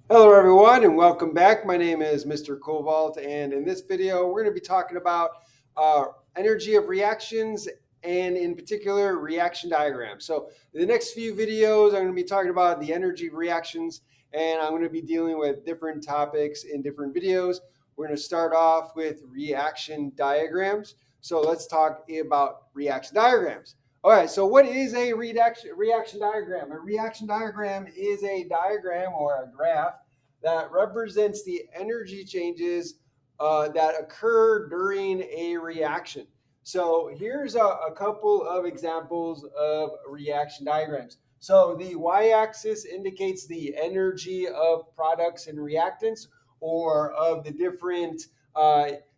Hello, everyone, and welcome back. My name is Mr. Cobalt, and in this video, we're going to be talking about uh, energy of reactions and, in particular, reaction diagrams. So, in the next few videos, I'm going to be talking about the energy of reactions, and I'm going to be dealing with different topics in different videos. We're going to start off with reaction diagrams. So, let's talk about reaction diagrams. All right, so what is a reaction diagram? A reaction diagram is a diagram or a graph that represents the energy changes that occur during a reaction. So here's a couple of examples of reaction diagrams. So the y-axis indicates the energy of products and reactants, or of the different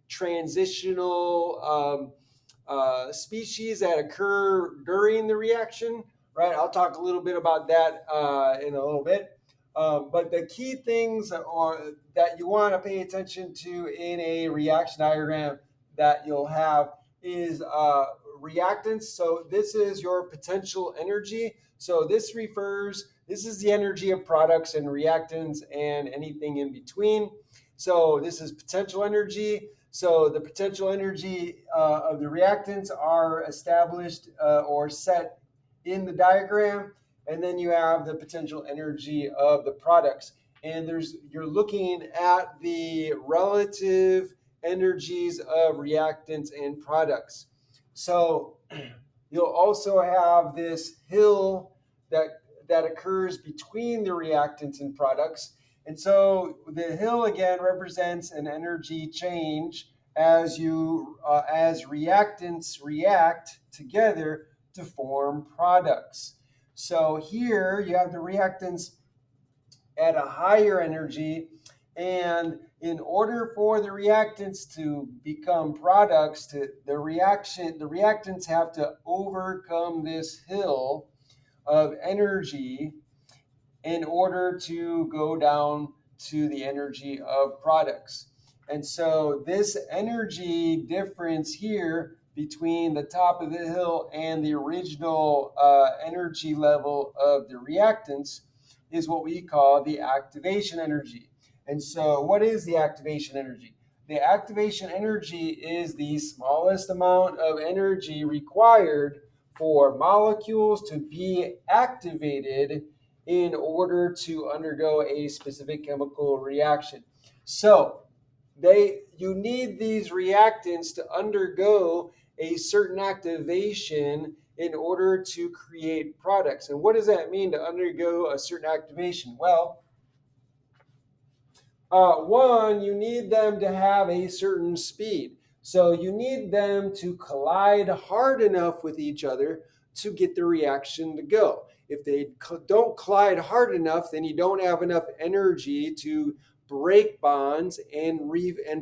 transitional species that occur during the reaction. Right, I'll talk a little bit about that in a little bit. But the key things that you want to pay attention to in a reaction diagram that you'll have is reactants. So this is your potential energy. So this is the energy of products and reactants and anything in between. So this is potential energy. So the potential energy of the reactants are established or set in the diagram, and then you have the potential energy of the products. And you're looking at the relative energies of reactants and products. So you'll also have this hill that occurs between the reactants and products. And so the hill again represents an energy change as reactants react together to form products. So here you have the reactants at a higher energy, and in order for the reactants to become products, the reactants have to overcome this hill of energy in order to go down to the energy of products. And so this energy difference here between the top of the hill and the original energy level of the reactants is what we call the activation energy. And so what is the activation energy? The activation energy is the smallest amount of energy required for molecules to be activated in order to undergo a specific chemical reaction. So you need these reactants to undergo a certain activation in order to create products. And what does that mean, to undergo a certain activation? Well, one, you need them to have a certain speed. So you need them to collide hard enough with each other to get the reaction to go. If they don't collide hard enough, then you don't have enough energy to break bonds and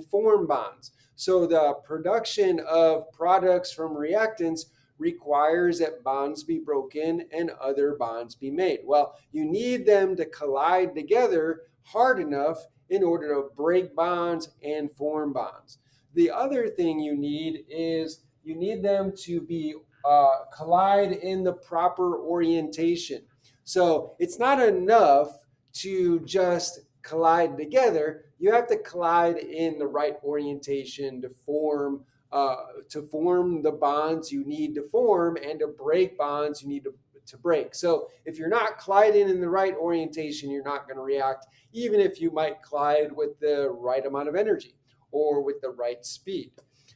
form bonds. So the production of products from reactants requires that bonds be broken and other bonds be made. Well, you need them to collide together hard enough in order to break bonds and form bonds. The other thing you need is you need them to be collide in the proper orientation. So it's not enough to just collide together. You have to collide in the right orientation to form the bonds you need to form and to break bonds you need to break. So if you're not colliding in the right orientation, you're not going to react, even if you might collide with the right amount of energy or with the right speed.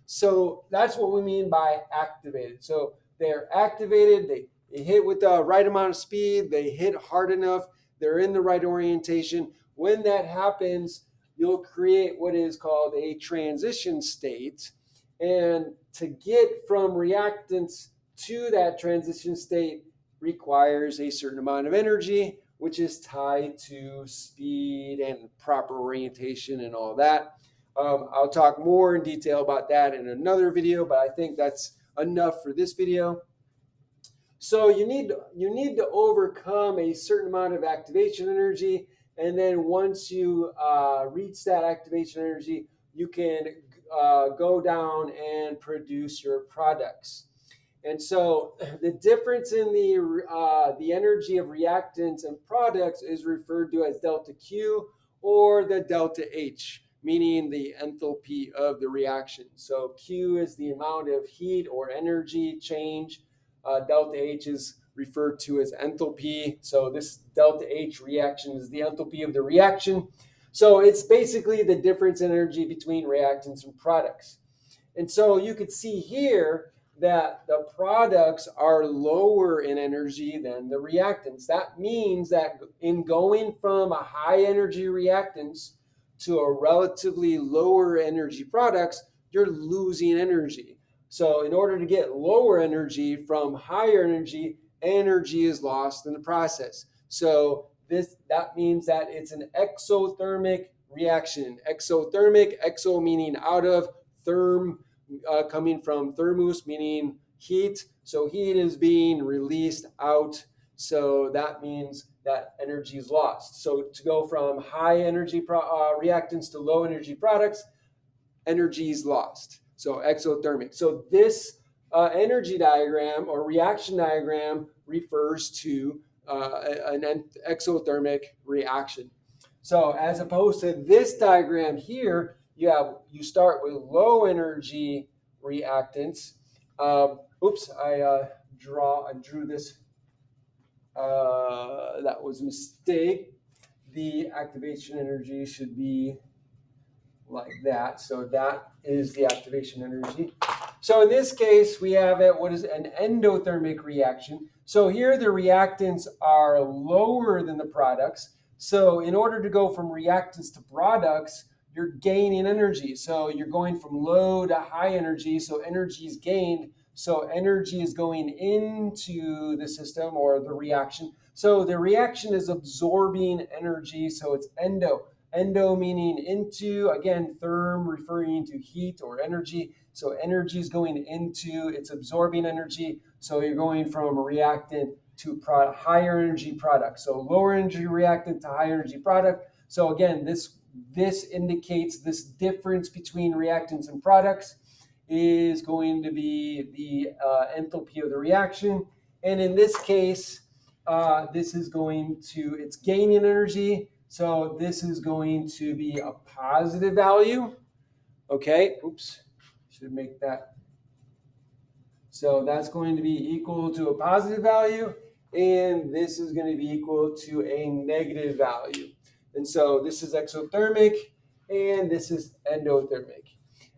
So that's what we mean by activated. So they're activated, they hit with the right amount of speed, they hit hard enough, they're in the right orientation. When that happens, you'll create what is called a transition state. And to get from reactants to that transition state requires a certain amount of energy, which is tied to speed and proper orientation and all that. I'll talk more in detail about that in another video, but I think that's enough for this video. So you need to overcome a certain amount of activation energy, and then once you reach that activation energy, you can go down and produce your products. And so the difference in the energy of reactants and products is referred to as delta Q or the delta H, meaning the enthalpy of the reaction. So Q is the amount of heat or energy change. Delta H is referred to as enthalpy. So this delta H reaction is the enthalpy of the reaction. So it's basically the difference in energy between reactants and products. And so you could see here that the products are lower in energy than the reactants. That means that in going from a high energy reactants to a relatively lower energy products, you're losing energy. So in order to get lower energy from higher energy, energy is lost in the process. So that means that it's an exothermic reaction. Exothermic, exo meaning out of, therm coming from thermus, meaning heat. So heat is being released out. So that means that energy is lost. So to go from high energy reactants to low energy products, energy is lost. So exothermic. So this energy diagram or reaction diagram refers to an exothermic reaction. So as opposed to this diagram here, you start with low energy reactants. Oops, I drew this. That was a mistake. The activation energy should be like that. So that is the activation energy. So in this case, we have what is an endothermic reaction. So here the reactants are lower than the products. So in order to go from reactants to products, you're gaining energy. So you're going from low to high energy. So energy is gained. So energy is going into the system or the reaction. So the reaction is absorbing energy. So it's endo. Endo meaning into, again, therm referring to heat or energy. So energy is going into, it's absorbing energy. So you're going from a reactant to higher energy product. So lower energy reactant to higher energy product. So again, this indicates this difference between reactants and products is going to be the enthalpy of the reaction. And in this case, this is going to, it's gaining energy. So this is going to be a positive value. Okay, oops, should make that. So that's going to be equal to a positive value, and this is going to be equal to a negative value. And so this is exothermic, and this is endothermic.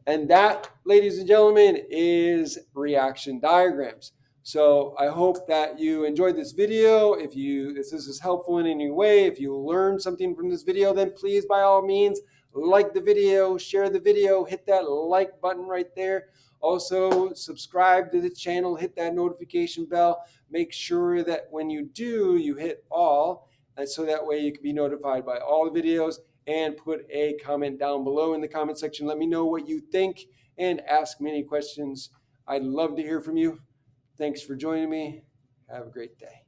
And that, ladies and gentlemen, is reaction diagrams. So I hope that you enjoyed this video. If this is helpful in any way, if you learned something from this video, then please, by all means, like the video, share the video, hit that like button right there. Also, subscribe to the channel, hit that notification bell. Make sure that when you do, you hit all, and so that way you can be notified by all the videos. And put a comment down below in the comment section. Let me know what you think and ask me any questions. I'd love to hear from you. Thanks for joining me. Have a great day.